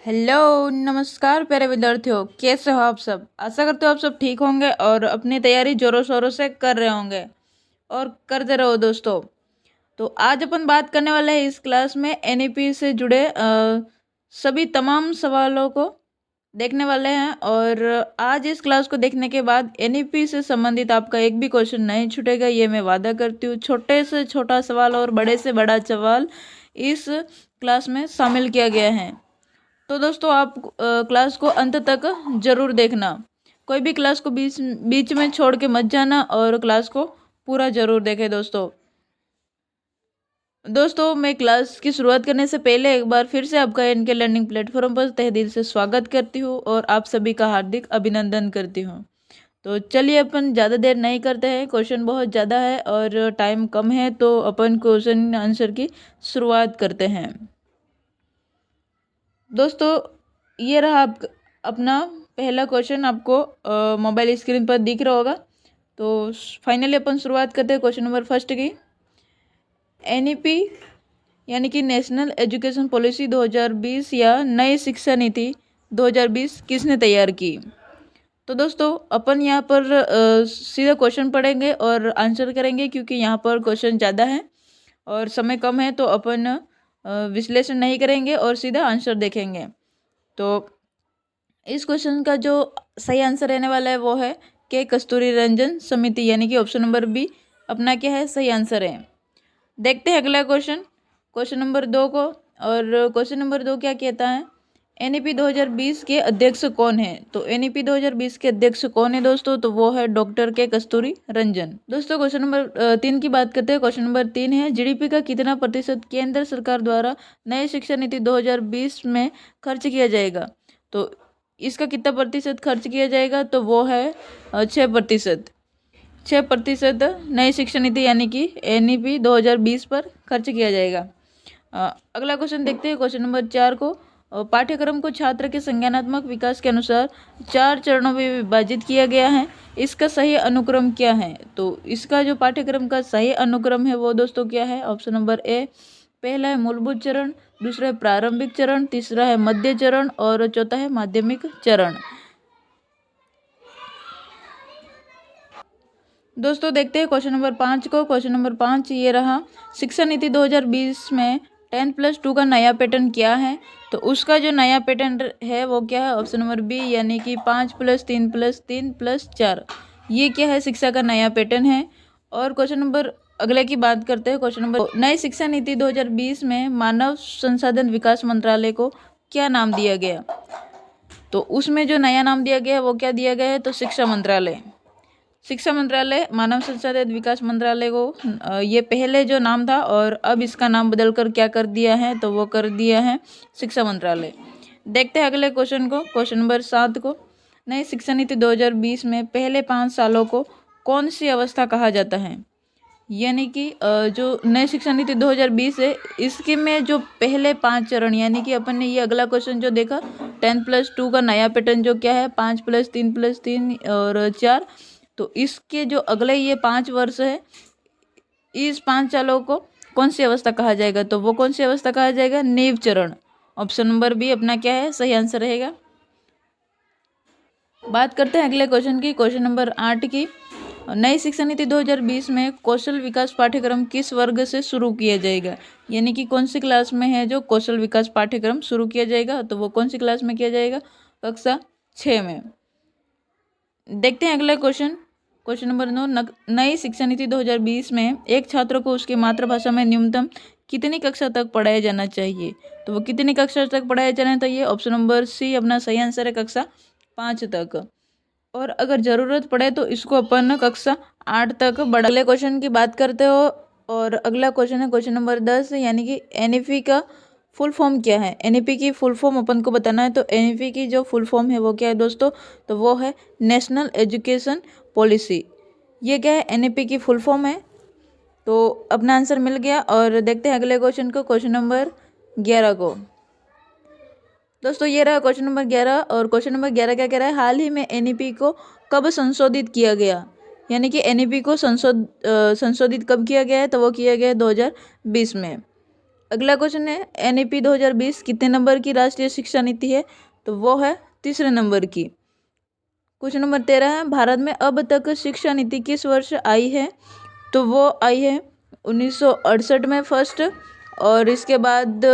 Hello नमस्कार प्यारे विद्यार्थियों, कैसे हो आप सब। आशा करते हो आप सब ठीक होंगे और अपनी तैयारी जोरों शोरों से कर रहे होंगे और करते रहो दोस्तों। तो आज अपन बात करने वाले हैं इस क्लास में एनईपी से जुड़े सभी तमाम सवालों को देखने वाले हैं। और आज इस क्लास को देखने के बाद एनईपी से संबंधित आपका एक भी क्वेश्चन नहीं छूटेगा, ये मैं वादा करती हूँ। छोटे से छोटा सवाल और बड़े से बड़ा सवाल इस क्लास में शामिल किया गया है। तो दोस्तों आप क्लास को अंत तक जरूर देखना। कोई भी क्लास को बीच बीच में छोड़ के मत जाना और क्लास को पूरा जरूर देखें दोस्तों मैं क्लास की शुरुआत करने से पहले एक बार फिर से आपका इनके लर्निंग प्लेटफॉर्म पर तहे दिल से स्वागत करती हूँ और आप सभी का हार्दिक अभिनंदन करती हूँ। तो चलिए अपन ज़्यादा देर नहीं करते हैं, क्वेश्चन बहुत ज़्यादा है और टाइम कम है, तो अपन क्वेश्चन आंसर की शुरुआत करते हैं। दोस्तों ये रहा अपना पहला क्वेश्चन, आपको मोबाइल स्क्रीन पर दिख रहा होगा। तो फाइनली अपन शुरुआत करते हैं क्वेश्चन नंबर फर्स्ट की। एनईपी यानी कि नेशनल एजुकेशन पॉलिसी 2020 या नई शिक्षा नीति 2020 किसने तैयार की। तो दोस्तों अपन यहाँ पर सीधा क्वेश्चन पढ़ेंगे और आंसर करेंगे, क्योंकि यहाँ पर क्वेश्चन ज़्यादा है और समय कम है, तो अपन विश्लेषण नहीं करेंगे और सीधा आंसर देखेंगे। तो इस क्वेश्चन का जो सही आंसर रहने वाला है वो है के कस्तूरी रंजन समिति, यानी कि ऑप्शन नंबर बी अपना क्या है सही आंसर है। देखते हैं अगला क्वेश्चन, क्वेश्चन नंबर 2 को। और क्वेश्चन नंबर 2 क्या कहता है, एनईपी 2020 के अध्यक्ष कौन है। तो एनईपी 2020 के अध्यक्ष कौन है दोस्तों, तो वो है डॉक्टर के कस्तूरी रंजन। दोस्तों क्वेश्चन नंबर 3 की बात करते हैं। क्वेश्चन नंबर 3 है, जीडीपी का कितना प्रतिशत केंद्र सरकार द्वारा नई शिक्षा नीति 2020 में खर्च किया जाएगा। तो इसका कितना प्रतिशत खर्च किया जाएगा, तो वो है 6%। 6% नई शिक्षा नीति यानी कि एनईपी 2020 पर खर्च किया जाएगा। अगला क्वेश्चन देखते हैं, क्वेश्चन नंबर 4 को। पाठ्यक्रम को छात्र के संज्ञानात्मक विकास के अनुसार 4 चरणों में विभाजित किया गया है, इसका सही अनुक्रम क्या है। तो इसका जो पाठ्यक्रम का सही अनुक्रम है वो दोस्तों क्या है, ऑप्शन नंबर ए। पहला है मूलभूत चरण, दूसरा है प्रारंभिक चरण, तीसरा है मध्य चरण और चौथा है माध्यमिक चरण। दोस्तों देखते हैं क्वेश्चन नंबर 5 को। क्वेश्चन नंबर 5 ये रहा, शिक्षा नीति 2020 में 10+2 का नया पैटर्न क्या है। तो उसका जो नया पैटर्न है वो क्या है, ऑप्शन नंबर बी, यानी कि 5+3+3+4। ये क्या है, शिक्षा का नया पैटर्न है। और क्वेश्चन नंबर अगले की बात करते हैं, क्वेश्चन नंबर नई शिक्षा नीति 2020 में मानव संसाधन विकास मंत्रालय को क्या नाम दिया गया। तो उसमें जो नया नाम दिया गया है वो क्या दिया गया है, तो शिक्षा मंत्रालय। शिक्षा मंत्रालय मानव संसाधन विकास मंत्रालय को ये पहले जो नाम था और अब इसका नाम बदलकर क्या कर दिया है, तो वो कर दिया है शिक्षा मंत्रालय। देखते हैं अगले क्वेश्चन को, क्वेश्चन नंबर 7 को। नई शिक्षा नीति 2020 में पहले 5 सालों को कौन सी अवस्था कहा जाता है। यानी कि जो नई शिक्षा नीति 2020 है इसके में जो पहले 5 चरण, यानी कि अपन ने ये अगला क्वेश्चन जो देखा 10+2 का नया पैटर्न जो क्या है 5+3+3 और 4, तो इसके जो अगले ये 5 वर्ष है, इस 5 सालों को कौन सी अवस्था कहा जाएगा। तो वो कौन सी अवस्था कहा जाएगा, नींव चरण। ऑप्शन नंबर बी अपना क्या है सही आंसर रहेगा। बात करते हैं अगले क्वेश्चन की, क्वेश्चन नंबर 8 की। नई शिक्षा नीति 2020 में कौशल विकास पाठ्यक्रम किस वर्ग से शुरू किया जाएगा। यानी कि कौन सी क्लास में है जो कौशल विकास पाठ्यक्रम शुरू किया जाएगा, तो वो कौन सी क्लास में किया जाएगा, कक्षा 6 में। देखते हैं अगला क्वेश्चन, क्वेश्चन नंबर 9। नई शिक्षा नीति 2020 में एक छात्र को उसकी मातृभाषा में न्यूनतम कितनी कक्षा तक पढ़ाया जाना चाहिए। तो वो कितनी कक्षा तक पढ़ाया जाना चाहिए, ऑप्शन नंबर सी अपना सही आंसर है, कक्षा 5 तक। और अगर ज़रूरत पड़े तो इसको अपन कक्षा 8 तक बढ़ा। अगले क्वेश्चन की बात करते हो और अगला क्वेश्चन है क्वेश्चन नंबर 10, यानी कि एनईपी का फुल फॉर्म क्या है। एनईपी की फुल फॉर्म अपन को बताना है। तो एनईपी की जो फुल फॉर्म है वो क्या है दोस्तों, तो वो है नेशनल एजुकेशन पॉलिसी। ये क्या है, एनईपी की फुल फॉर्म है। तो अपना आंसर मिल गया। और देखते हैं अगले क्वेश्चन को, क्वेश्चन नंबर 11 को। दोस्तों ये रहा क्वेश्चन नंबर 11 और क्वेश्चन नंबर 11 क्या कह रहा है, हाल ही में एनईपी को कब संशोधित किया गया। यानी कि एनईपी को संशोधित कब किया गया है, तो वो किया गया है 2020 में। अगला क्वेश्चन है NEP 2020 कितने नंबर की राष्ट्रीय शिक्षा नीति है? तो वो है तीसरे नंबर की। क्वेश्चन नंबर 13 है भारत में अब तक शिक्षा नीति किस वर्ष आई है? तो वो आई है 1968 में फर्स्ट, और इसके बाद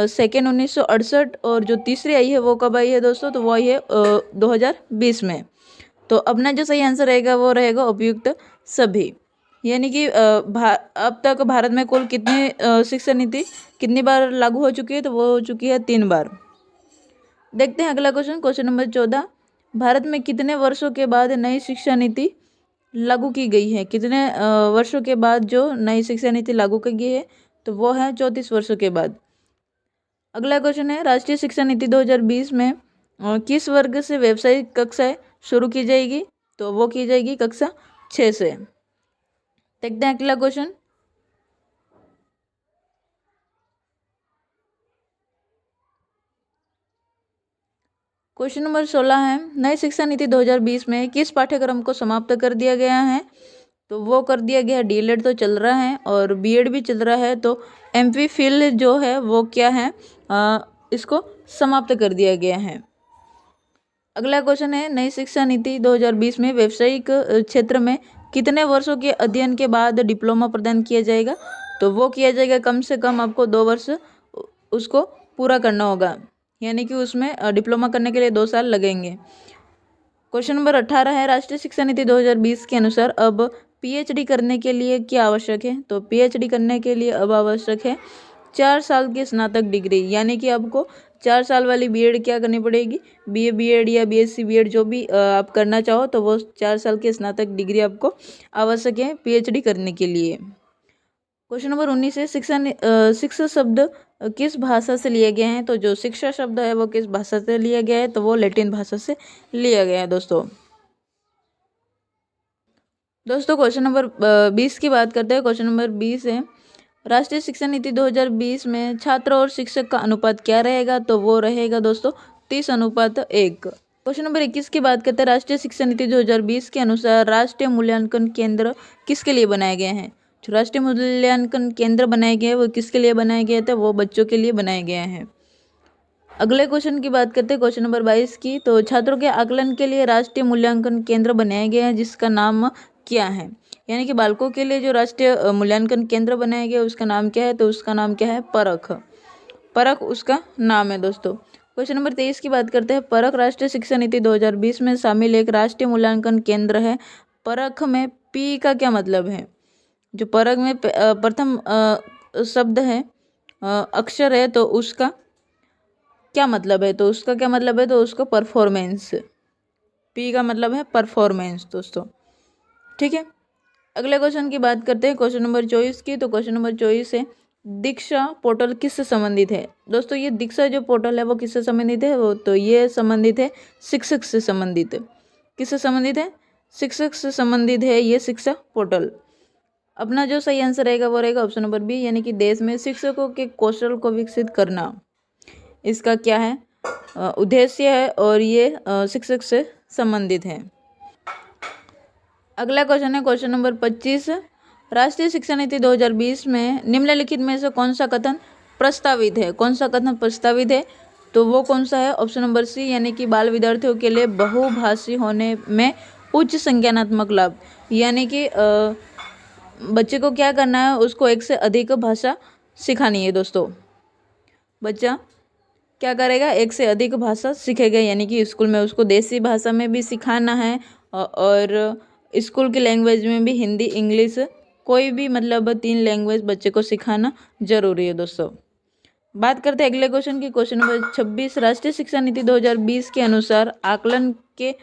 सेकेंड 1968, और जो तीसरी आई है वो कब आई है दोस्तों? तो वो आई है 2020 में। तो अपना जो सही आंसर रहेगा वो रहेगा उपयुक्त सभी। यानी कि अब तक भारत में कुल कितनी शिक्षा नीति कितनी बार लागू हो चुकी है? तो वो हो चुकी है 3 बार। देखते हैं अगला क्वेश्चन, क्वेश्चन नंबर 14, भारत में कितने वर्षों के बाद नई शिक्षा नीति लागू की गई है? कितने वर्षों के बाद जो नई शिक्षा नीति लागू की गई है? तो वो है 34 वर्षों के बाद। अगला क्वेश्चन है राष्ट्रीय शिक्षा नीति 2020 में किस वर्ग से व्यावसायिक कक्षाएं शुरू की जाएगी? तो वो की जाएगी कक्षा 6 से। देखते हैं अगला क्वेश्चन, क्वेश्चन नंबर 16 है नई शिक्षा नीति 2020 में किस पाठ्यक्रम को समाप्त कर दिया गया है? तो वो कर दिया गया DLED तो चल रहा है और BEd भी चल रहा है, तो MPhil जो है वो क्या है, इसको समाप्त कर दिया गया है। अगला क्वेश्चन है नई शिक्षा नीति 2020 में व्यावसायिक क्षेत्र में कितने वर्षों के अध्ययन के बाद डिप्लोमा प्रदान किया जाएगा? तो वो किया जाएगा कम से कम आपको 2 वर्ष उसको पूरा करना होगा, यानी कि उसमें डिप्लोमा करने के लिए 2 साल लगेंगे। क्वेश्चन नंबर 18 है राष्ट्रीय शिक्षा नीति 2020 के अनुसार अब PhD करने के लिए क्या आवश्यक है? तो PhD करने के लिए अब आवश्यक है 4 साल की स्नातक डिग्री, यानी कि आपको 4 साल वाली BEd क्या करनी पड़ेगी, BA BEd या BSc BEd जो भी आप करना चाहो, तो वो 4 साल की स्नातक डिग्री आपको आवश्यक है PhD करने के लिए। क्वेश्चन नंबर 19 है शिक्षा शब्द किस भाषा से लिया गया है? तो जो शिक्षा शब्द है वो किस भाषा से लिया गया है? तो वो लैटिन भाषा से लिया गया है दोस्तों। क्वेश्चन नंबर 20 की बात करते हैं। क्वेश्चन नंबर 20 है राष्ट्रीय शिक्षा नीति 2020 में छात्र और शिक्षक का अनुपात क्या रहेगा? तो वो रहेगा दोस्तों 30:1। क्वेश्चन नंबर 21 की बात करते हैं राष्ट्रीय शिक्षा नीति 2020 के अनुसार राष्ट्रीय मूल्यांकन केंद्र किसके लिए बनाए गए हैं? जो राष्ट्रीय मूल्यांकन केंद्र बनाए गए हैं वो किसके लिए बनाए गए थे? वो बच्चों के लिए बनाए गए हैं। अगले क्वेश्चन की बात करते हैं क्वेश्चन नंबर 22 की, तो छात्रों के आकलन के लिए राष्ट्रीय मूल्यांकन केंद्र बनाए गए हैं जिसका नाम क्या है? यानी कि बालकों के लिए जो राष्ट्रीय मूल्यांकन केंद्र बनाया गया उसका नाम क्या है? तो उसका नाम क्या है? परख। परख उसका नाम है दोस्तों। क्वेश्चन नंबर 23 की बात करते हैं परख राष्ट्रीय शिक्षा नीति 2020 में शामिल एक राष्ट्रीय मूल्यांकन केंद्र है। परख में P का क्या मतलब है? जो परख में प्रथम शब्द है, अक्षर है, तो उसका क्या मतलब है? तो उसका क्या मतलब है? तो उसको परफॉर्मेंस, P का मतलब है परफॉर्मेंस दोस्तों। ठीक है, अगले क्वेश्चन की बात करते हैं क्वेश्चन नंबर 24 की। तो क्वेश्चन नंबर 24 है दीक्षा पोर्टल किससे संबंधित है? दोस्तों ये दीक्षा जो पोर्टल है वो किससे संबंधित है? वो तो ये संबंधित है शिक्षक से संबंधित है। किससे संबंधित है? शिक्षक से संबंधित है ये शिक्षा पोर्टल। अपना जो सही आंसर रहेगा वो रहेगा ऑप्शन नंबर B, यानी कि देश में शिक्षकों के कौशल को विकसित करना इसका क्या है? उद्देश्य है, और ये शिक्षक से संबंधित है। अगला क्वेश्चन है क्वेश्चन नंबर 25, राष्ट्रीय शिक्षा नीति 2020 में निम्नलिखित में से कौन सा कथन प्रस्तावित है? कौन सा कथन प्रस्तावित है? तो वो कौन सा है? ऑप्शन नंबर C, यानी कि बाल विद्यार्थियों के लिए बहुभाषी होने में उच्च संज्ञानात्मक लाभ, यानी कि बच्चे को क्या करना है? उसको एक से अधिक भाषा सिखानी है दोस्तों। बच्चा क्या करेगा? एक से अधिक भाषा सीखेगा, यानी कि स्कूल में उसको देसी भाषा में भी सिखाना है और स्कूल की लैंग्वेज में भी हिंदी इंग्लिश कोई भी मतलब 3 लैंग्वेज बच्चे को सिखाना जरूरी है दोस्तों। बात करते हैं अगले क्वेश्चन की। क्वेश्चन नंबर 26, राष्ट्रीय शिक्षा नीति 2020 के अनुसार आकलन के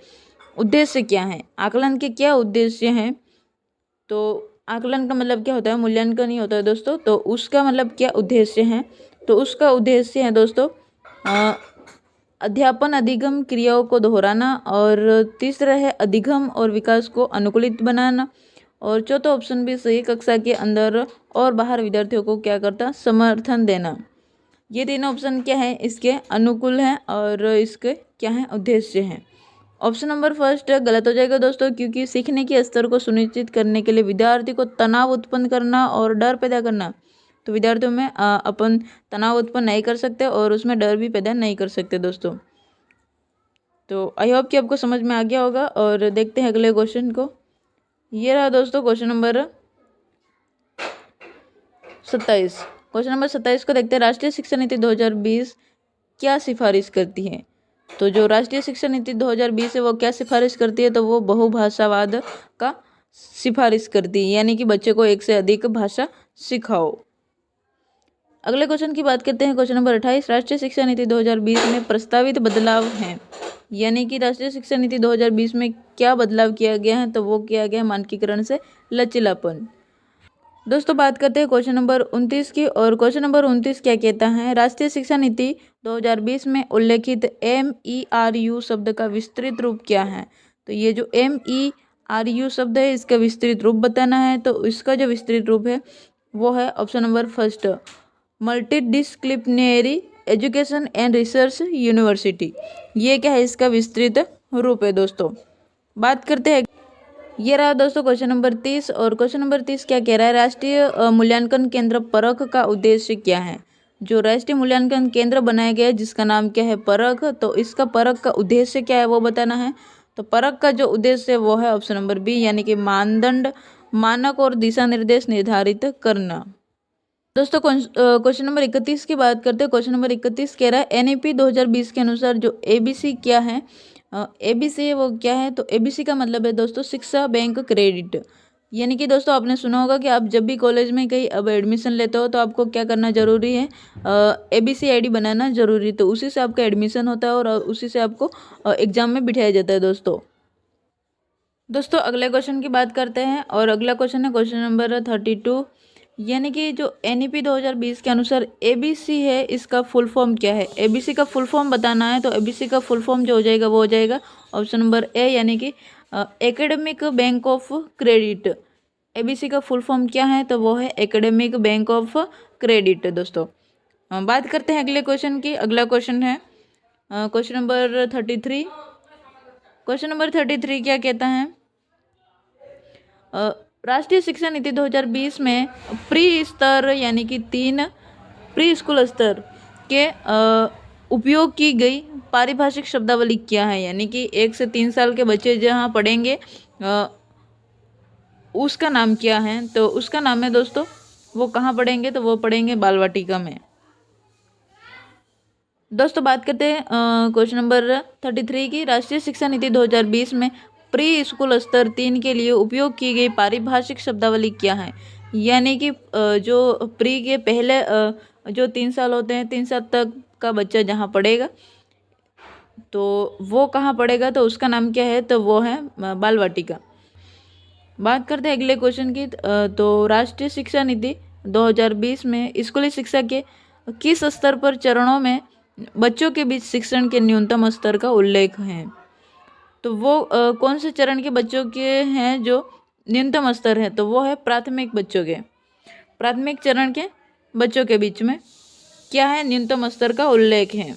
उद्देश्य क्या हैं? आकलन के क्या उद्देश्य हैं? तो आकलन का मतलब क्या होता है? मूल्यांकन ही होता है दोस्तों। तो उसका मतलब क्या उद्देश्य है? तो उसका उद्देश्य है दोस्तों अध्यापन अधिगम क्रियाओं को दोहराना, और तीसरा है अधिगम और विकास को अनुकूलित बनाना, और चौथा ऑप्शन भी सही, कक्षा के अंदर और बाहर विद्यार्थियों को क्या करता? समर्थन देना। ये तीनों ऑप्शन क्या है? इसके अनुकूल हैं और इसके क्या है? उद्देश्य हैं। ऑप्शन नंबर फर्स्ट गलत हो जाएगा दोस्तों, क्योंकि सीखने के स्तर को सुनिश्चित करने के लिए विद्यार्थी को तनाव उत्पन्न करना और डर पैदा करना, तो विद्यार्थियों में अपन तनाव उत्पन्न नहीं कर सकते और उसमें डर भी पैदा नहीं कर सकते दोस्तों। तो आई होप कि आपको समझ में आ गया होगा। और देखते हैं अगले क्वेश्चन को। ये रहा दोस्तों क्वेश्चन नंबर 27। क्वेश्चन नंबर 27 को देखते हैं। राष्ट्रीय शिक्षा नीति 2020 क्या सिफारिश करती है? तो जो राष्ट्रीय शिक्षा नीति 2020 है वो क्या सिफारिश करती है? तो वो बहुभाषावाद का सिफारिश करती है, यानी कि बच्चे को एक से अधिक भाषा सिखाओ। अगले क्वेश्चन की बात करते हैं। Question number 28। राष्ट्रीय शिक्षा नीति 2020 में प्रस्तावित बदलाव हैं, यानी कि राष्ट्रीय शिक्षा नीति 2020 में क्या बदलाव किया गया है? तो वो किया गया मानकीकरण से लचीलापन। दोस्तों बात करते हैं क्वेश्चन नंबर 29 की। और क्वेश्चन नंबर 29 क्या कहता है? राष्ट्रीय शिक्षा नीति 2020 में उल्लेखित MERU शब्द का विस्तृत रूप क्या है? तो ये जो MERU शब्द है इसका विस्तृत रूप बताना है। तो इसका जो विस्तृत रूप है वो है option number first, multidisciplinary education and research university. ये क्या है? इसका विस्तृत रूप है दोस्तों। बात करते हैं, ये रहा दोस्तों क्वेश्चन नंबर 30। और क्वेश्चन नंबर 30 क्या कह रहा है? राष्ट्रीय मूल्यांकन केंद्र परख का उद्देश्य क्या है? जो राष्ट्रीय मूल्यांकन केंद्र बनाया गया है जिसका नाम क्या है? परख। तो इसका परख का उद्देश्य क्या है वो बताना है। तो परख का जो उद्देश्य है वो है ऑप्शन नंबर बी, यानी कि मानदंड, मानक और दिशा निर्देश निर्धारित करना। दोस्तों क्वेश्चन नंबर 31 की बात करते हैं। क्वेश्चन नंबर 31 कह रहा है NEP 2020 के अनुसार जो ABC क्या है? ABC वो क्या है? तो ABC का मतलब है दोस्तों शिक्षा बैंक क्रेडिट। यानी कि दोस्तों आपने सुना होगा कि आप जब भी कॉलेज में कहीं अब एडमिशन लेते हो तो आपको क्या करना जरूरी है? ABC ID बनाना जरूरी। तो उसी से आपका एडमिशन होता है और उसी से आपको एग्जाम में बिठाया जाता है दोस्तों अगले क्वेश्चन की बात करते हैं। और अगला क्वेश्चन है क्वेश्चन नंबर 32, यानी कि जो NEP 2020 के अनुसार ABC है इसका फुल फॉर्म क्या है? ABC का फुल फॉर्म बताना है। तो ABC का फुल फॉर्म जो हो जाएगा वो हो जाएगा ऑप्शन नंबर ए, यानी कि academic bank of credit. ABC का फुल फॉर्म क्या है? तो वो है एकेडमिक बैंक ऑफ क्रेडिट दोस्तों। बात करते हैं अगले क्वेश्चन की। अगला क्वेश्चन है क्वेश्चन नंबर 33। क्वेश्चन नंबर 33 क्या कहता है? राष्ट्रीय शिक्षा नीति 2020 में प्री स्तर यानी कि 3 प्री स्कूल स्तर के उपयोग की गई पारिभाषिक शब्दावली क्या है? यानी कि 1 से 3 साल के बच्चे जहाँ पढ़ेंगे उसका नाम क्या है? तो उसका नाम है दोस्तों, वो कहाँ पढ़ेंगे? तो वो पढ़ेंगे बाल वाटिका में। दोस्तों बात करते हैं क्वेश्चन नंबर 33 की। राष्ट्रीय शिक्षा नीति 2020 में प्री स्कूल स्तर 3 के लिए उपयोग की गई पारिभाषिक शब्दावली क्या है? यानी कि जो प्री के पहले जो 3 साल होते हैं, 3 साल तक का बच्चा जहाँ पढ़ेगा तो वो कहाँ पढ़ेगा? तो उसका नाम क्या है? तो वो है बाल वाटिका। बात करते हैं अगले क्वेश्चन की। तो राष्ट्रीय शिक्षा नीति 2020 में स्कूली शिक्षा के किस स्तर पर चरणों में बच्चों के बीच शिक्षण के न्यूनतम स्तर का उल्लेख है? तो वो कौन से चरण के बच्चों के हैं जो न्यूनतम स्तर है? तो वो है प्राथमिक बच्चों के, प्राथमिक चरण के बच्चों के बीच में क्या है? न्यूनतम स्तर का उल्लेख है।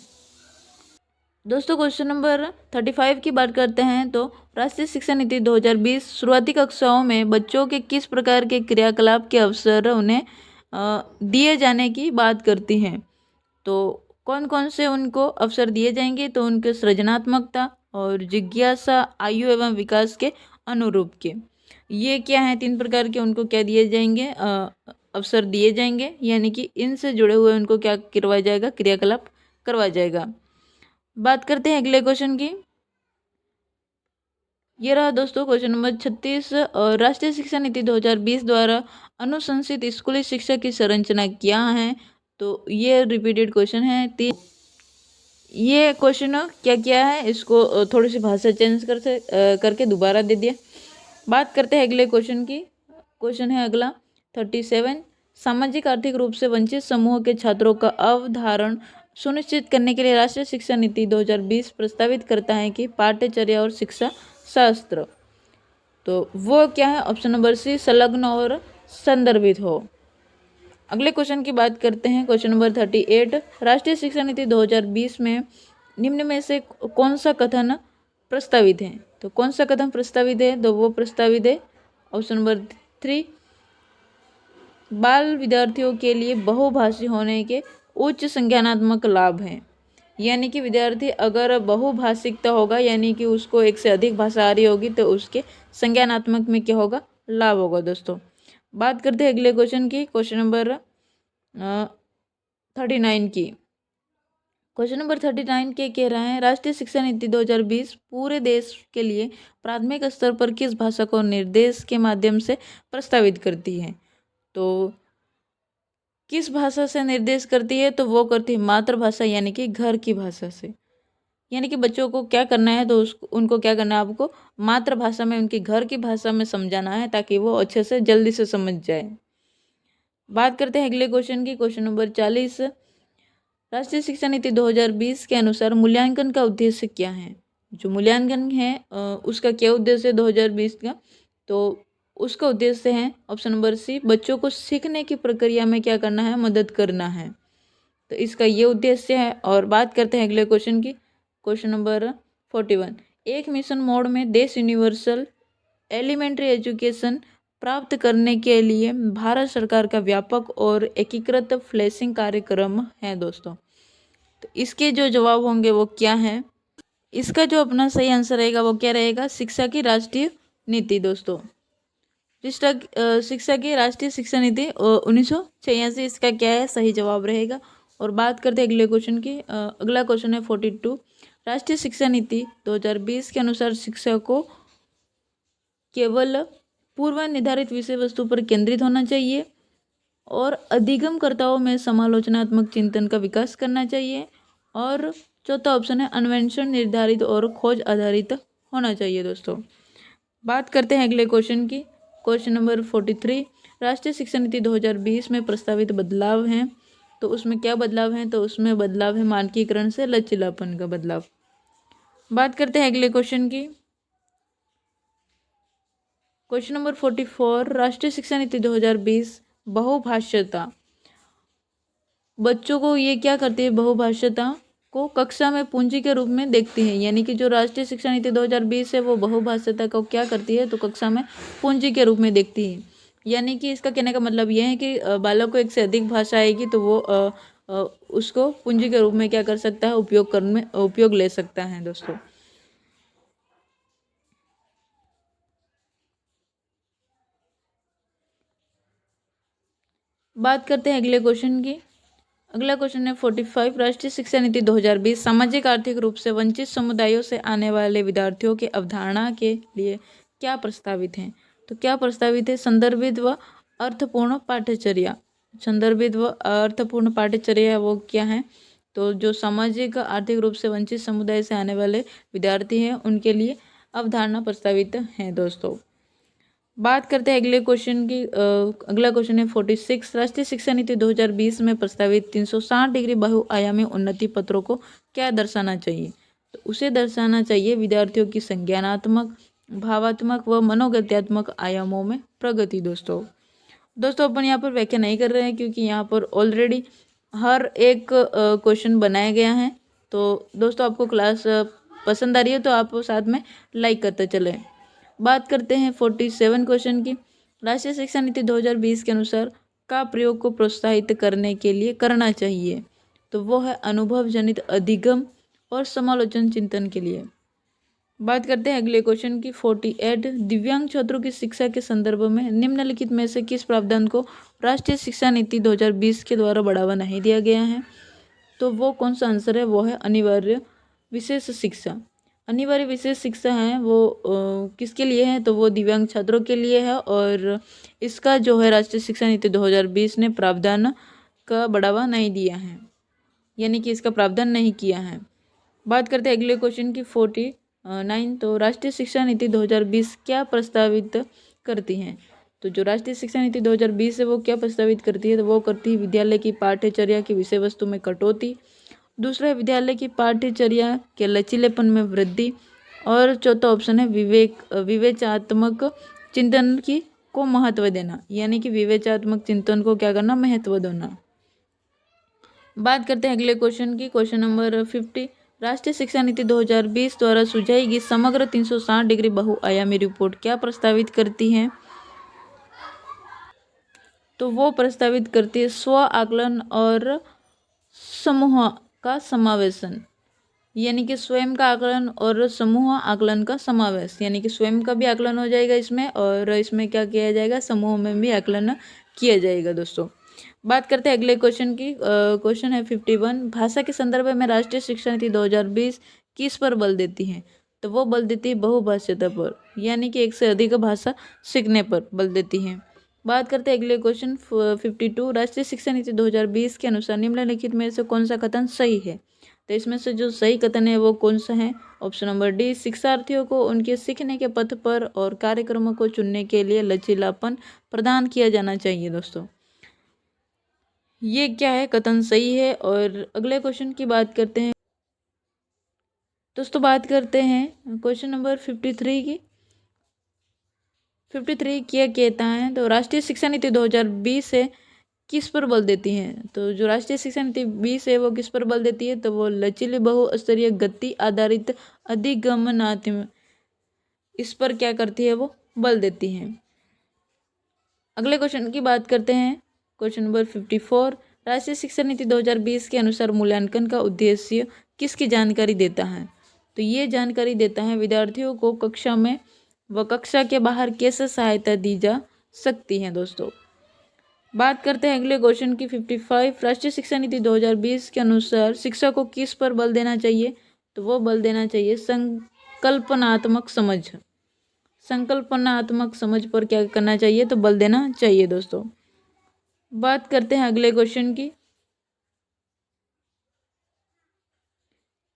दोस्तों क्वेश्चन नंबर 35 की बात करते हैं। तो राष्ट्रीय शिक्षा नीति 2020 शुरुआती कक्षाओं में बच्चों के किस प्रकार के क्रियाकलाप के अवसर उन्हें दिए जाने की बात करती हैं? तो कौन कौन से उनको अवसर दिए जाएंगे? तो उनके सृजनात्मकता और जिज्ञासा, आयु एवं विकास के अनुरूप के, ये क्या है? 3 प्रकार के उनको क्या दिए जाएंगे? अवसर दिए जाएंगे, यानी कि इनसे जुड़े हुए उनको क्या करवाया जाएगा? क्रियाकलाप करवाया जाएगा। बात करते हैं अगले क्वेश्चन की। ये रहा दोस्तों क्वेश्चन नंबर 36। और राष्ट्रीय शिक्षा नीति 2020 द्वारा अनुशंसित स्कूली शिक्षा की संरचना क्या है? तो ये रिपीटेड क्वेश्चन है। ये क्वेश्चन क्या क्या है, इसको थोड़ी सी भाषा चेंज करके दोबारा दे दिया। बात करते हैं अगले क्वेश्चन की। क्वेश्चन है अगला 37। सामाजिक आर्थिक रूप से वंचित समूह के छात्रों का अवधारण सुनिश्चित करने के लिए राष्ट्रीय शिक्षा नीति 2020 प्रस्तावित करता है कि पाठ्यचर्या और शिक्षा शास्त्र, तो वो क्या है? ऑप्शन नंबर सी, संलग्न और संदर्भित हो। अगले क्वेश्चन की बात करते हैं। Question number 38। राष्ट्रीय शिक्षा नीति 2020 में निम्न में से कौन सा कथन प्रस्तावित है? तो कौन सा कथन प्रस्तावित है? तो वो प्रस्तावित है ऑप्शन नंबर 3, बाल विद्यार्थियों के लिए बहुभाषी होने के उच्च संज्ञानात्मक लाभ हैं। यानी कि विद्यार्थी अगर बहुभाषिकता होगा, यानी कि उसको एक से अधिक भाषा आ रही होगी, तो उसके संज्ञानात्मक में क्या होगा, लाभ होगा। दोस्तों बात करते हैं अगले क्वेश्चन की, क्वेश्चन नंबर 39 की। क्वेश्चन नंबर 39 के कह रहा है, राष्ट्रीय शिक्षा नीति 2020 पूरे देश के लिए प्राथमिक स्तर पर किस भाषा को निर्देश के माध्यम से प्रस्तावित करती है। तो किस भाषा से निर्देश करती है, तो वो करती है मातृभाषा, यानी कि घर की भाषा से। यानी कि बच्चों को क्या करना है, तो उनको क्या करना है, आपको मातृभाषा में, उनकी घर की भाषा में समझाना है, ताकि वो अच्छे से जल्दी से समझ जाए। बात करते हैं अगले क्वेश्चन की, क्वेश्चन नंबर 40। राष्ट्रीय शिक्षा नीति 2020 के अनुसार मूल्यांकन का उद्देश्य क्या है। जो मूल्यांकन है उसका क्या उद्देश्य है 2020 का, तो उसका उद्देश्य है ऑप्शन नंबर सी, बच्चों को सीखने की प्रक्रिया में क्या करना है, मदद करना है। तो इसका ये उद्देश्य है। और बात करते हैं अगले क्वेश्चन की, क्वेश्चन नंबर 41। एक मिशन मोड में देश यूनिवर्सल एलिमेंट्री एजुकेशन प्राप्त करने के लिए भारत सरकार का व्यापक और एकीकृत फ्लैशिंग कार्यक्रम है। दोस्तों तो इसके जो जवाब होंगे वो क्या है, इसका जो अपना सही आंसर रहेगा वो क्या रहेगा, शिक्षा की राष्ट्रीय नीति। दोस्तों शिक्षा की राष्ट्रीय शिक्षा नीति 1986 इसका क्या है, सही जवाब रहेगा। और बात करते हैं अगले क्वेश्चन की, अगला क्वेश्चन है 42। राष्ट्रीय शिक्षा नीति 2020 के अनुसार शिक्षा को केवल पूर्व निर्धारित विषय वस्तु पर केंद्रित होना चाहिए और अधिगमकर्ताओं में समालोचनात्मक चिंतन का विकास करना चाहिए। और चौथा ऑप्शन है अन्वेषण निर्धारित और खोज आधारित होना चाहिए। दोस्तों बात करते हैं अगले क्वेश्चन की, क्वेश्चन नंबर 43। राष्ट्रीय शिक्षा नीति 2020 में प्रस्तावित बदलाव हैं, तो उसमें क्या बदलाव हैं, तो उसमें बदलाव है मानकीकरण से लचीलापन का बदलाव। बात करते हैं अगले क्वेश्चन की, क्वेश्चन नंबर 44। राष्ट्रीय शिक्षा नीति 2020 बहुभाषिता, बच्चों को ये क्या करती है, बहुभाषिता को कक्षा में पूंजी के रूप में देखती है। यानी कि जो राष्ट्रीय शिक्षा नीति 2020 है वो बहुभाषिता को क्या करती है, तो कक्षा में पूंजी के रूप में देखती है। यानी कि इसका कहने का मतलब यह है कि बालक को एक से अधिक भाषा आएगी तो वो उसको पूंजी के रूप में क्या कर सकता है, उपयोग ले सकता है। दोस्तों बात करते हैं अगले क्वेश्चन की, अगला क्वेश्चन है 45। राष्ट्रीय शिक्षा नीति 2020 सामाजिक आर्थिक रूप से वंचित समुदायों से आने वाले विद्यार्थियों के अवधारणा के लिए क्या प्रस्तावित है। तो क्या प्रस्तावित है, संदर्भित व अर्थपूर्ण पाठ्यचर्या। संदर्भित व अर्थपूर्ण पाठ्यचर्या वो क्या है, तो जो सामाजिक आर्थिक रूप से वंचित समुदाय से आने वाले विद्यार्थी हैं उनके लिए अवधारणा प्रस्तावित है। दोस्तों बात करते हैं अगले क्वेश्चन की, अगला क्वेश्चन है 46। राष्ट्रीय शिक्षा नीति 2020 में प्रस्तावित 360 डिग्री बहुआयामी उन्नति पत्रों को क्या दर्शाना चाहिए, तो उसे दर्शाना चाहिए विद्यार्थियों की संज्ञानात्मक, भावात्मक व मनोगत्यात्मक आयामों में प्रगति। दोस्तों अपन यहाँ पर व्याख्या नहीं कर रहे हैं, क्योंकि यहाँ पर ऑलरेडी हर एक क्वेश्चन बनाया गया है। तो दोस्तों आपको क्लास पसंद आ रही है तो आप साथ में लाइक करते चले। बात करते हैं 47 क्वेश्चन की। राष्ट्रीय शिक्षा नीति 2020 के अनुसार का प्रयोग को प्रोत्साहित करने के लिए करना चाहिए, तो वो है अनुभव जनित अधिगम और समालोचन चिंतन के लिए। बात करते हैं अगले क्वेश्चन की 48। दिव्यांग छात्रों की शिक्षा के संदर्भ में निम्नलिखित में से किस प्रावधान को राष्ट्रीय शिक्षा नीति 2020 के द्वारा बढ़ावा नहीं दिया गया है, तो वो कौन सा आंसर है, वो है अनिवार्य विशेष शिक्षा। अनिवार्य विशेष शिक्षा है वो किसके लिए है, तो वो दिव्यांग छात्रों के लिए है। और इसका जो है राष्ट्रीय शिक्षा नीति 2020 ने प्रावधान का बढ़ावा नहीं दिया है, यानी कि इसका प्रावधान नहीं किया है। बात करते हैं अगले क्वेश्चन की 49। तो राष्ट्रीय शिक्षा नीति 2020 क्या प्रस्तावित करती है, तो जो राष्ट्रीय शिक्षा नीति 2020 है वो क्या प्रस्तावित करती है, तो वो करती है विद्यालय की पाठ्यचर्या की विषय वस्तु में कटौती। दूसरा है विद्यालय की पाठ्यचर्या के लचीलेपन में वृद्धि। और चौथा ऑप्शन है विवेचनात्मक चिंतन को महत्व देना, यानी कि विवेचनात्मक चिंतन को क्या करना, महत्व देना। बात करते हैं अगले क्वेश्चन की, क्वेश्चन नंबर 50। राष्ट्रीय शिक्षा नीति 2020 द्वारा सुझाई गई समग्र 360 डिग्री बहुआयामी रिपोर्ट क्या प्रस्तावित करती है, तो वो प्रस्तावित करती है स्व आकलन और समूह का समावेशन, यानी कि स्वयं का आकलन और समूह आकलन का समावेश, यानी कि स्वयं का भी आकलन हो जाएगा इसमें, और इसमें क्या किया जाएगा, समूह में भी आकलन किया जाएगा। दोस्तों बात करते हैं अगले क्वेश्चन की। क्वेश्चन है 51, भाषा के संदर्भ में राष्ट्रीय शिक्षा नीति 2020 किस पर बल देती है? तो वो बल देती है बहुभाषिता पर, यानी कि एक से अधिक भाषा सीखने पर बल देती है। बात करते हैं अगले क्वेश्चन 52, राष्ट्रीय शिक्षा नीति 2020 के अनुसार निम्नलिखित में से कौन सा कथन सही है? तो इसमें से जो सही कथन है वो कौन सा है? ऑप्शन नंबर डी, शिक्षार्थियों को उनके सीखने के पथ पर और कार्यक्रमों को चुनने के लिए लचीलापन प्रदान किया जाना चाहिए। दोस्तों ये क्या है, कथन सही है। और अगले क्वेश्चन की बात करते हैं। दोस्तों बात करते हैं क्वेश्चन नंबर 53 की। 53 क्या कहता है? तो राष्ट्रीय शिक्षा नीति 2020 है किस पर बल देती है? तो जो राष्ट्रीय शिक्षा नीति 20 है वो किस पर बल देती है? तो वो लचीले बहुस्तरीय गति आधारित अधिगमनात्मक, इस पर क्या करती है, वो बल देती है। अगले क्वेश्चन की बात करते हैं। क्वेश्चन नंबर 54, राष्ट्रीय शिक्षा नीति 2020 के अनुसार मूल्यांकन का उद्देश्य किसकी जानकारी देता है? तो ये जानकारी देता है विद्यार्थियों को कक्षा में व कक्षा के बाहर कैसे सहायता दी जा सकती है। दोस्तों बात करते हैं अगले क्वेश्चन की 55, राष्ट्रीय शिक्षा नीति 2020 के अनुसार शिक्षा को किस पर बल देना चाहिए? तो वो बल देना चाहिए संकल्पनात्मक समझ। संकल्पनात्मक समझ पर क्या करना चाहिए? तो बल देना चाहिए। दोस्तों बात करते हैं अगले क्वेश्चन की।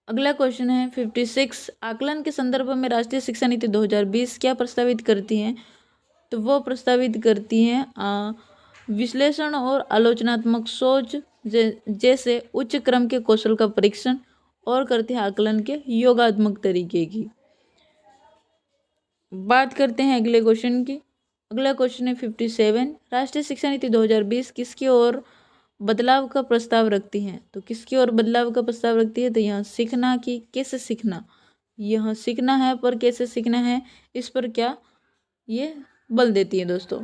अगला क्वेश्चन है 56, आकलन के संदर्भ में राष्ट्रीय शिक्षा नीति 2020 क्या प्रस्तावित करती है? तो वो प्रस्तावित करती है विश्लेषण और आलोचनात्मक सोच जैसे उच्च क्रम के कौशल का परीक्षण, और करते हैं आकलन के योगात्मक तरीके की। बात करते हैं अगले क्वेश्चन की। अगला क्वेश्चन है 57, राष्ट्रीय शिक्षा नीति 2020 किसकी ओर बदलाव का प्रस्ताव रखती है? तो किसकी ओर बदलाव का प्रस्ताव रखती है? तो यहाँ सीखना की कैसे सीखना, यहाँ सीखना है पर कैसे सीखना है, इस पर क्या ये बल देती है। दोस्तों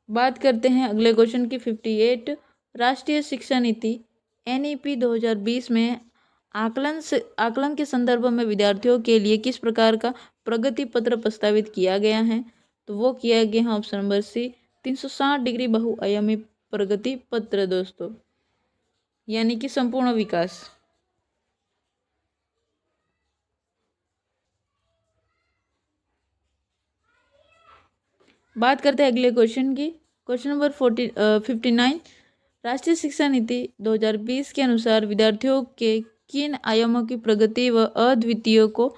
बात करते हैं अगले क्वेश्चन की 58, राष्ट्रीय शिक्षा नीति NEP 2020 में आकलन के संदर्भ में विद्यार्थियों के लिए किस प्रकार का प्रगति पत्र प्रस्तावित किया गया है? तो वो किया गया है ऑप्शन नंबर सी, 360 डिग्री बहुआयामी प्रगति पत्र। दोस्तों यानी कि संपूर्ण विकास। बात करते हैं अगले क्वेश्चन की। क्वेश्चन नंबर 59, राष्ट्रीय शिक्षा नीति 2020 के अनुसार विद्यार्थियों के किन आयामों की प्रगति व अद्वितीय को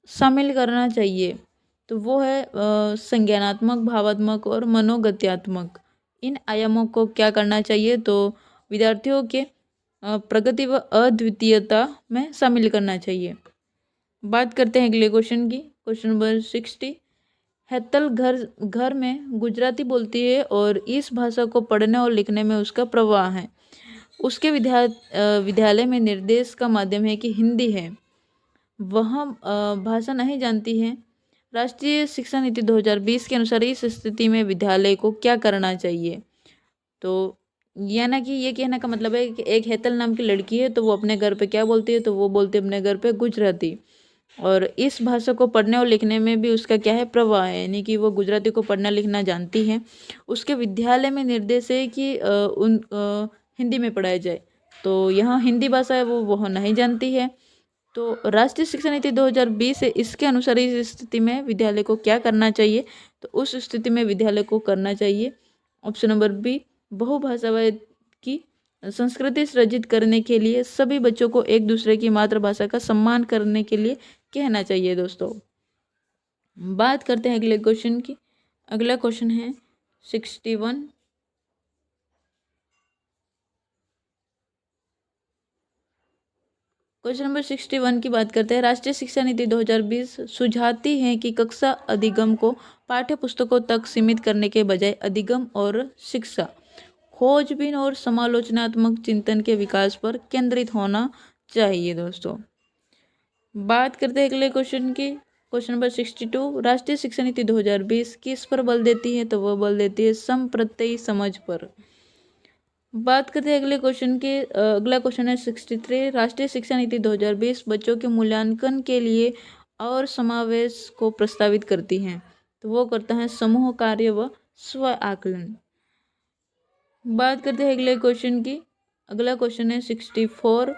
शामिल करना चाहिए? तो वो है संज्ञानात्मक, भावात्मक और मनोगत्यात्मक। इन आयामों को क्या करना चाहिए? तो विद्यार्थियों के प्रगति व अद्वितीयता में शामिल करना चाहिए। बात करते हैं अगले क्वेश्चन की। क्वेश्चन नंबर 60, हेतल घर में गुजराती बोलती है और इस भाषा को पढ़ने और लिखने में उसका प्रवाह है। उसके विद्यालय में निर्देश का माध्यम है कि हिंदी है, वह भाषा नहीं जानती है। राष्ट्रीय शिक्षा नीति 2020 के अनुसार इस स्थिति में विद्यालय को क्या करना चाहिए? तो यानी कि ये कहने का मतलब है कि एक हेतल नाम की लड़की है, तो वो अपने घर पे क्या बोलती है? तो वो बोलती है अपने घर पे गुजराती, और इस भाषा को पढ़ने और लिखने में भी उसका क्या है, प्रवाह है, यानी कि वो गुजराती को पढ़ना लिखना जानती है। उसके विद्यालय में निर्देश है कि हिंदी में पढ़ाया जाए, तो यहाँ हिंदी भाषा है वो वह नहीं जानती है। तो राष्ट्रीय शिक्षा नीति 2020 है, इसके अनुसार इस स्थिति में विद्यालय को क्या करना चाहिए? तो उस स्थिति में विद्यालय को करना चाहिए ऑप्शन नंबर बी, बहुभाषावाद की संस्कृति सृजित करने के लिए सभी बच्चों को एक दूसरे की मातृभाषा का सम्मान करने के लिए कहना चाहिए। दोस्तों बात करते हैं अगले क्वेश्चन की। अगला क्वेश्चन है 61, क्वेश्चन नंबर 61 की बात करते हैं। राष्ट्रीय शिक्षा नीति 2020 सुझाती है कि कक्षा अधिगम को पाठ्य पुस्तकों तक सीमित करने के बजाय अधिगम और शिक्षा, खोजबीन और समालोचनात्मक चिंतन के विकास पर केंद्रित होना चाहिए। दोस्तों बात करते हैं अगले क्वेश्चन की। क्वेश्चन नंबर 62, राष्ट्रीय शिक्षा नीति 2020 किस पर बल देती है? तो वो बल देती है समप्रत्ययी समझ पर। बात करते हैं अगले क्वेश्चन के। अगला क्वेश्चन है 63, राष्ट्रीय शिक्षा नीति 2020 बच्चों के मूल्यांकन के लिए और समावेश को प्रस्तावित करती है। तो वो करता है समूह कार्य व स्व आकलन। बात करते हैं अगले क्वेश्चन की। अगला क्वेश्चन है 64।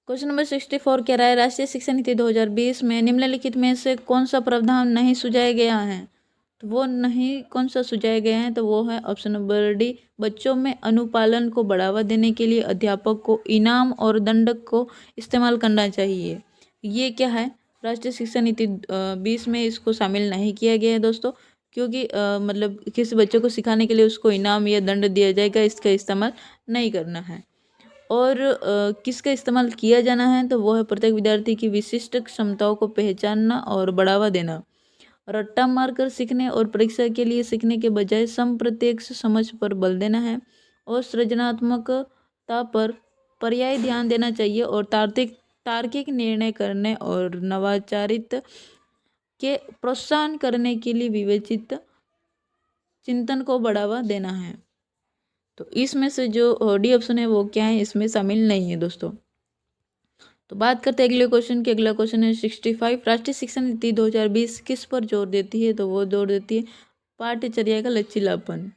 क्वेश्चन नंबर 64 कह रहा है, राष्ट्रीय शिक्षा नीति 2020 में निम्नलिखित में से कौन सा प्रावधान नहीं सुझाया गया है? तो वो नहीं कौन सा सुझाया गया है? तो वो है ऑप्शन नंबर डी, बच्चों में अनुपालन को बढ़ावा देने के लिए अध्यापक को इनाम और दंड को इस्तेमाल करना चाहिए। ये क्या है? राष्ट्रीय शिक्षा नीति 20 में इसको शामिल नहीं किया गया है दोस्तों, क्योंकि मतलब किसी बच्चे को सिखाने के लिए उसको इनाम या दंड दिया जाएगा, इसका इस्तेमाल नहीं करना है। और किसका इस्तेमाल किया जाना है? तो वो है प्रत्येक विद्यार्थी की विशिष्ट क्षमताओं को पहचानना और बढ़ावा देना। रट्टा मारकर सीखने और परीक्षा के लिए सीखने के बजाय संप्रत्यक्ष समझ पर बल देना है और सृजनात्मकता पर पर्याय ध्यान देना चाहिए और तार्किक निर्णय करने और नवाचारित के प्रोत्साहन करने के लिए विवेचित चिंतन को बढ़ावा देना है। तो इसमें से जो डी ऑप्शन है वो क्या है? इसमें शामिल नहीं है दोस्तों। तो बात करते हैं अगले क्वेश्चन की। अगला क्वेश्चन है 65, राष्ट्रीय शिक्षा नीति 2020 किस पर जोर देती है? तो वो जोर देती है पाठ्यचर्या का लचीलापन।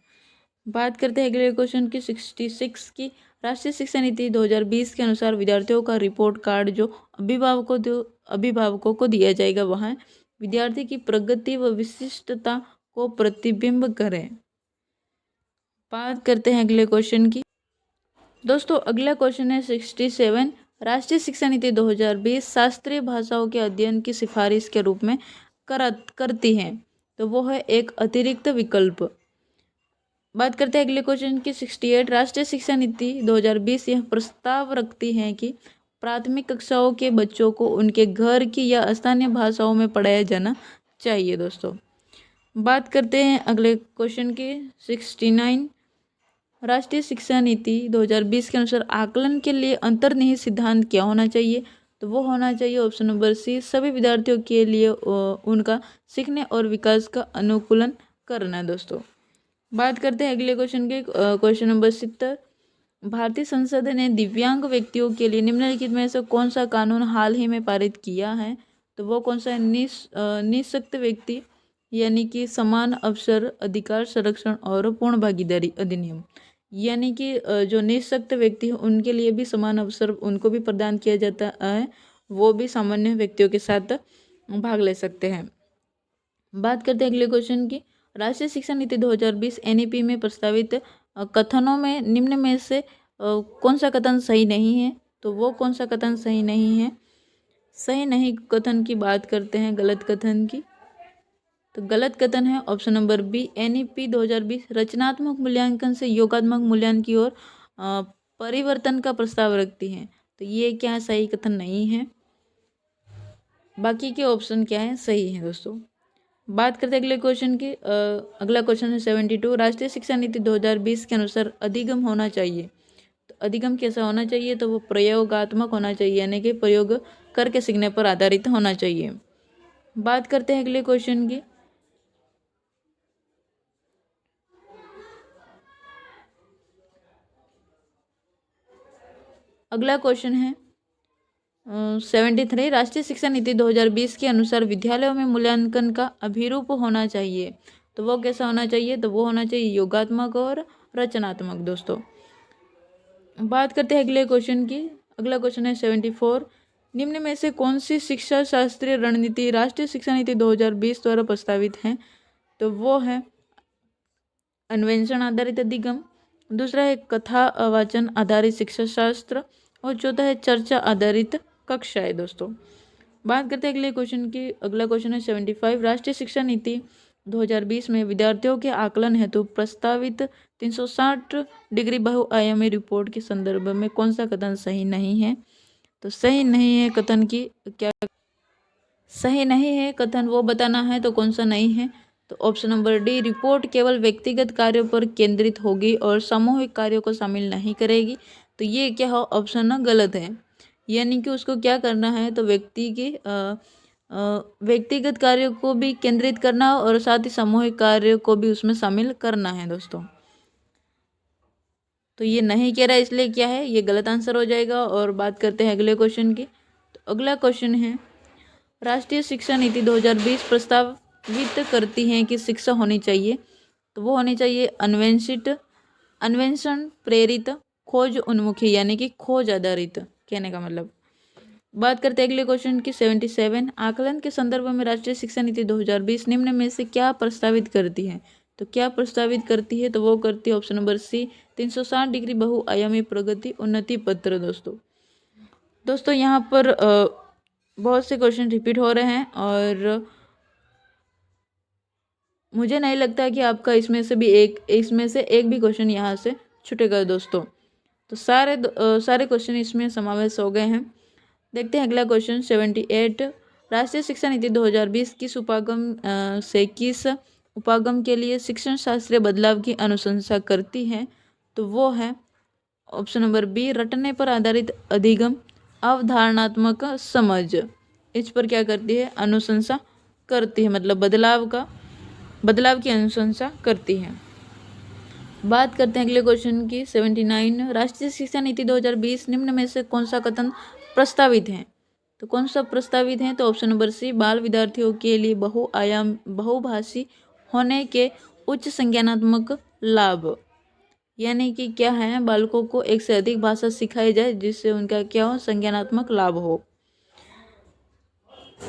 बात करते हैं अगले क्वेश्चन की 66 की। राष्ट्रीय शिक्षा नीति 2020 के अनुसार विद्यार्थियों का रिपोर्ट कार्ड जो अभिभावकों को दिया जाएगा वह विद्यार्थी की प्रगति व विशिष्टता को प्रतिबिंब करें। बात करते हैं अगले क्वेश्चन की। दोस्तों अगला क्वेश्चन है 67, राष्ट्रीय शिक्षा नीति 2020 शास्त्रीय भाषाओं के अध्ययन की सिफारिश के रूप में करती है। तो वो है एक अतिरिक्त विकल्प। बात करते हैं अगले क्वेश्चन की 68, राष्ट्रीय शिक्षा नीति 2020 यह प्रस्ताव रखती है कि प्राथमिक कक्षाओं के बच्चों को उनके घर की या स्थानीय भाषाओं में पढ़ाया जाना चाहिए। दोस्तों बात करते हैं अगले क्वेश्चन की 69, राष्ट्रीय शिक्षा नीति 2020 के अनुसार आकलन के लिए अंतर्निहित सिद्धांत क्या होना चाहिए? तो वो होना चाहिए ऑप्शन नंबर सी, सभी विद्यार्थियों के लिए उनका सीखने और विकास का अनुकूलन करना। दोस्तों बात करते हैं अगले क्वेश्चन के। क्वेश्चन नंबर 70, भारतीय संसद ने दिव्यांग व्यक्तियों के लिए निम्नलिखित में से कौन सा कानून हाल ही में पारित किया है? तो वो कौन सा है? निःशक्त व्यक्ति यानी कि समान अवसर अधिकार संरक्षण और पूर्ण भागीदारी अधिनियम। यानी कि जो निःशक्त व्यक्ति हैं उनके लिए भी समान अवसर उनको भी प्रदान किया जाता है, वो भी सामान्य व्यक्तियों के साथ भाग ले सकते हैं। बात करते हैं अगले क्वेश्चन की। राष्ट्रीय शिक्षा नीति 2020 एनईपी में प्रस्तावित कथनों में निम्न में से कौन सा कथन सही नहीं है? तो वो कौन सा कथन सही नहीं है? सही नहीं कथन की बात करते हैं, गलत कथन की। तो गलत कथन है ऑप्शन नंबर बी, एनईपी 2020 रचनात्मक मूल्यांकन से योगात्मक मूल्यांकन की ओर परिवर्तन का प्रस्ताव रखती है। तो ये क्या है? सही कथन नहीं है। बाकी के ऑप्शन क्या है? सही है दोस्तों। बात करते हैं अगले क्वेश्चन की। अगला क्वेश्चन है 72, राष्ट्रीय शिक्षा नीति 2020 के अनुसार अधिगम होना चाहिए। तो अधिगम कैसा होना चाहिए? तो वो प्रयोगात्मक होना चाहिए, यानी कि प्रयोग करके सीखने पर आधारित होना चाहिए। बात करते हैं अगले क्वेश्चन की। अगला क्वेश्चन है 73, राष्ट्रीय शिक्षा नीति 2020 के अनुसार विद्यालयों में मूल्यांकन का अभिरूप होना चाहिए। तो वो कैसा होना चाहिए? तो वो होना चाहिए योगात्मक और रचनात्मक। दोस्तों बात करते हैं अगले क्वेश्चन की। अगला क्वेश्चन है 74, निम्न में से कौन सी शिक्षा शास्त्रीय रणनीति राष्ट्रीय शिक्षा नीति 2020 द्वारा प्रस्तावित है? तो वो है अन्वेषण आधारित अधिगम, दूसरा है कथा वाचन आधारित शिक्षा शास्त्र और चौथा है चर्चा आधारित कक्षाएं। दोस्तों बात करते हैं अगले क्वेश्चन की। अगला क्वेश्चन है 75, राष्ट्रीय शिक्षा नीति 2020 में विद्यार्थियों के आकलन हेतु प्रस्तावित 360 डिग्री बहुआयामी रिपोर्ट के संदर्भ में कौन सा कथन सही नहीं है? तो सही नहीं है कथन की क्या? सही नहीं है कथन वो बताना है, तो कौन सा नहीं है? तो ऑप्शन नंबर डी, रिपोर्ट केवल व्यक्तिगत कार्यों पर केंद्रित होगी और सामूहिक कार्यों को शामिल नहीं करेगी। तो ये क्या हो? ऑप्शन ना गलत है। यानी कि उसको क्या करना है, तो व्यक्तिगत कार्यों को भी केंद्रित करना और साथ ही सामूहिक कार्य को भी उसमें शामिल करना है दोस्तों। तो ये नहीं कह रहा है, इसलिए क्या है, ये गलत आंसर हो जाएगा। और बात करते हैं अगले क्वेश्चन की। तो अगला क्वेश्चन है, राष्ट्रीय शिक्षा नीति 2020 प्रस्तावित करती है कि शिक्षा होनी चाहिए, तो वो होनी चाहिए अन्वेषण प्रेरित, खोज उन्मुखी, यानी कि खोज आधारित, कहने का मतलब। बात करते हैं अगले क्वेश्चन की 77, आकलन के संदर्भ में राष्ट्रीय शिक्षा नीति 2020 निम्न में से क्या प्रस्तावित करती है, तो क्या प्रस्तावित करती है, तो वो करती है ऑप्शन नंबर सी, 360 डिग्री बहुआयामी प्रगति उन्नति पत्र। दोस्तों यहाँ पर बहुत से क्वेश्चन रिपीट हो रहे हैं और मुझे नहीं लगता कि आपका इसमें से एक भी क्वेश्चन यहाँ से छूटेगा दोस्तों। तो सारे क्वेश्चन इसमें समावेश हो गए हैं। देखते हैं अगला क्वेश्चन 78, राष्ट्रीय शिक्षा नीति 2020 किस उपागम के लिए शिक्षण शास्त्रीय बदलाव की अनुशंसा करती है, तो वो है ऑप्शन नंबर बी, रटने पर आधारित अधिगम अवधारणात्मक समझ। इस पर क्या करती है, अनुशंसा करती है, मतलब बदलाव की अनुशंसा करती है। बात करते हैं अगले क्वेश्चन की 79, राष्ट्रीय शिक्षा नीति 2020 निम्न में से कौन सा कथन प्रस्तावित है, तो कौन सा प्रस्तावित है, तो ऑप्शन नंबर सी, बाल विद्यार्थियों के लिए बहुभाषी होने के उच्च संज्ञानात्मक लाभ। यानी कि क्या है, बालकों को एक से अधिक भाषा सिखाई जाए जिससे उनका क्या हो, संज्ञानात्मक लाभ हो।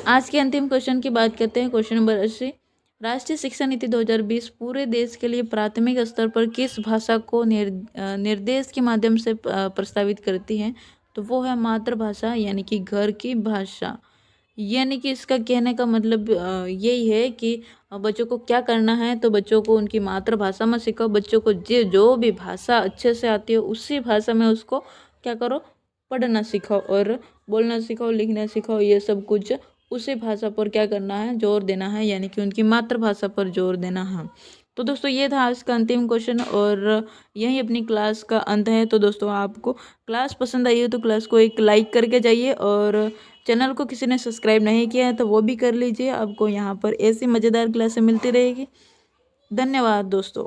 आज के अंतिम क्वेश्चन की बात करते हैं, क्वेश्चन नंबर 80, राष्ट्रीय शिक्षा नीति 2020 पूरे देश के लिए प्राथमिक स्तर पर किस भाषा को निर्देश के माध्यम से प्रस्तावित करती है, तो वो है मातृभाषा, यानी कि घर की भाषा। यानी कि इसका कहने का मतलब यही है कि बच्चों को क्या करना है, तो बच्चों को उनकी मातृभाषा में सिखाओ। बच्चों को जो भी भाषा अच्छे से आती है उसी भाषा में उसको क्या करो, पढ़ना सिखाओ और बोलना सिखाओ, लिखना सिखाओ, ये सब कुछ उसी भाषा पर क्या करना है, जोर देना है, यानी कि उनकी मातृभाषा पर जोर देना है। तो दोस्तों ये था आज का अंतिम क्वेश्चन और यही अपनी क्लास का अंत है। तो दोस्तों आपको क्लास पसंद आई हो तो क्लास को एक लाइक करके जाइए और चैनल को किसी ने सब्सक्राइब नहीं किया है तो वो भी कर लीजिए। आपको यहाँ पर ऐसी मज़ेदार क्लासें मिलती रहेगी। धन्यवाद दोस्तों।